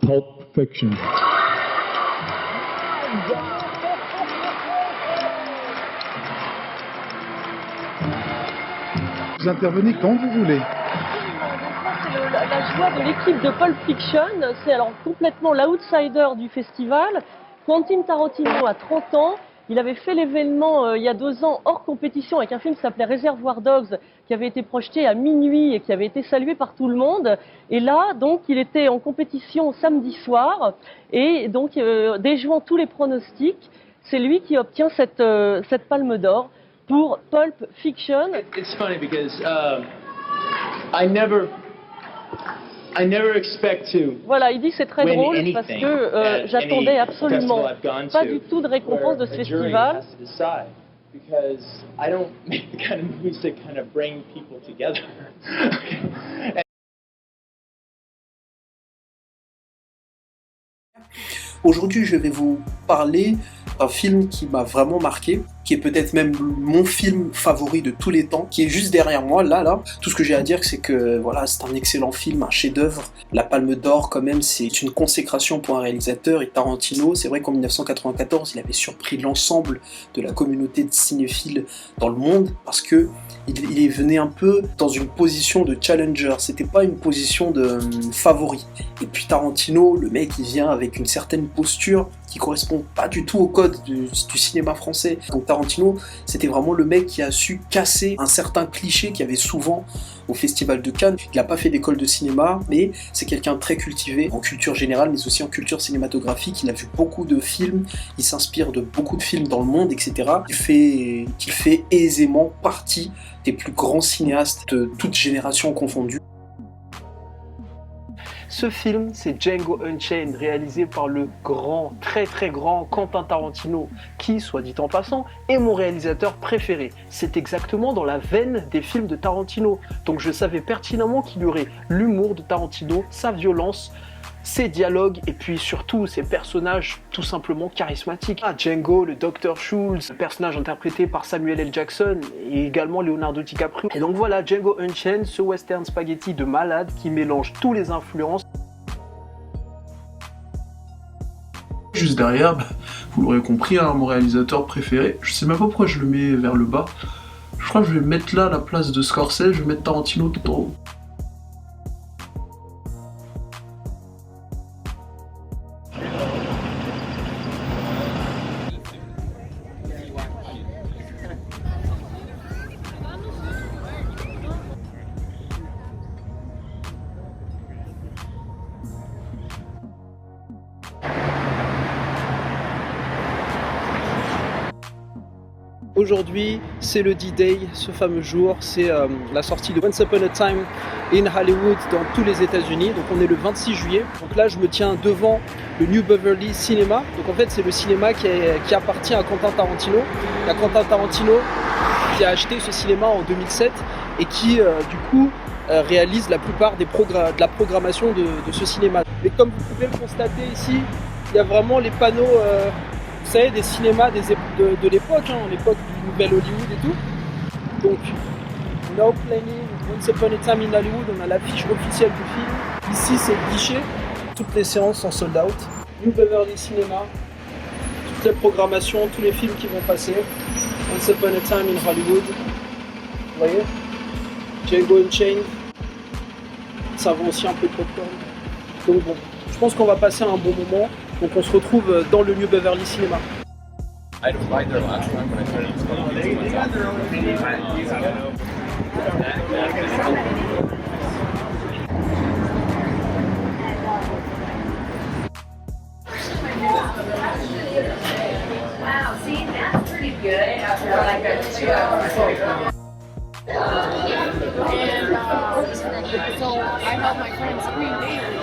Pulp Fiction. Vous intervenez quand vous voulez. C'est la joie de l'équipe de Pulp Fiction. C'est alors complètement l'outsider du festival. Quentin Tarantino a 30 ans. Il avait fait l'événement il y a 2 ans hors compétition avec un film qui s'appelait Reservoir Dogs, qui avait été projeté à minuit et qui avait été salué par tout le monde. Et là, donc, il était en compétition samedi soir. Et donc, déjouant tous les pronostics, c'est lui qui obtient cette palme d'or pour Pulp Fiction. It's funny because I never expect to. Voilà, il dit que c'est très drôle parce que j'attendais absolument pas du tout de récompense de ce festival. Because I don't make the kind of movies that kind of bring people together. Aujourd'hui, je vais vous parler d'un film qui m'a vraiment marqué, qui est peut-être même mon film favori de tous les temps, qui est juste derrière moi, là. Tout ce que j'ai à dire, c'est que voilà, c'est un excellent film, un chef-d'œuvre. La Palme d'Or, quand même, c'est une consécration pour un réalisateur. Et Tarantino, c'est vrai qu'en 1994, il avait surpris l'ensemble de la communauté de cinéphiles dans le monde, parce que il venait un peu dans une position de challenger, c'était pas une position de favori. Et puis Tarantino, le mec, il vient avec une certaine posture qui correspond pas du tout au code du cinéma français. Donc Tarantino, c'était vraiment le mec qui a su casser un certain cliché qu'il y avait souvent au Festival de Cannes. Il n'a pas fait d'école de cinéma, mais c'est quelqu'un de très cultivé en culture générale, mais aussi en culture cinématographique. Il a vu beaucoup de films, il s'inspire de beaucoup de films dans le monde, etc. Il fait aisément partie des plus grands cinéastes de toute génération confondue. Ce film, c'est Django Unchained, réalisé par le grand, très grand Quentin Tarantino, qui, soit dit en passant, est mon réalisateur préféré. C'est exactement dans la veine des films de Tarantino, donc je savais pertinemment qu'il y aurait l'humour de Tarantino, sa violence, ses dialogues et puis surtout ses personnages tout simplement charismatiques. Django, le Dr. Schultz, personnage interprété par Samuel L. Jackson et également Leonardo DiCaprio. Et donc voilà, Django Unchained, ce western spaghetti de malade qui mélange tous les influences. Juste derrière, vous l'aurez compris, mon réalisateur préféré. Je sais même pas pourquoi je le mets vers le bas. Je crois que je vais mettre là à la place de Scorsese, je vais mettre Tarantino tout en haut. Aujourd'hui, c'est le D-Day, ce fameux jour, c'est la sortie de Once Upon a Time in Hollywood dans tous les États-Unis. Donc on est le 26 juillet. Donc là, je me tiens devant le New Beverly Cinema. Donc en fait, c'est le cinéma qui appartient à Quentin Tarantino. Il y a Quentin Tarantino qui a acheté ce cinéma en 2007 et qui, du coup, réalise la plupart de la programmation de ce cinéma. Mais comme vous pouvez le constater ici, il y a vraiment les panneaux... vous savez, des cinémas de l'époque, l'époque du Nouvel Hollywood et tout. Donc, Now Playing Once Upon a Time in Hollywood, on a l'affiche officielle du film. Ici, c'est le guichet. Toutes les séances sont sold out. New Beverly Cinema, toute la programmation, tous les films qui vont passer. Once Upon a Time in Hollywood. Vous voyez, Django Unchained. Ça vend aussi un peu de popcorn. Donc bon, je pense qu'on va passer un bon moment. Donc on se retrouve dans le New Beverly Cinema. Wow, see, that's pretty good after like a 2 hour program. And so I help my friends screen daily.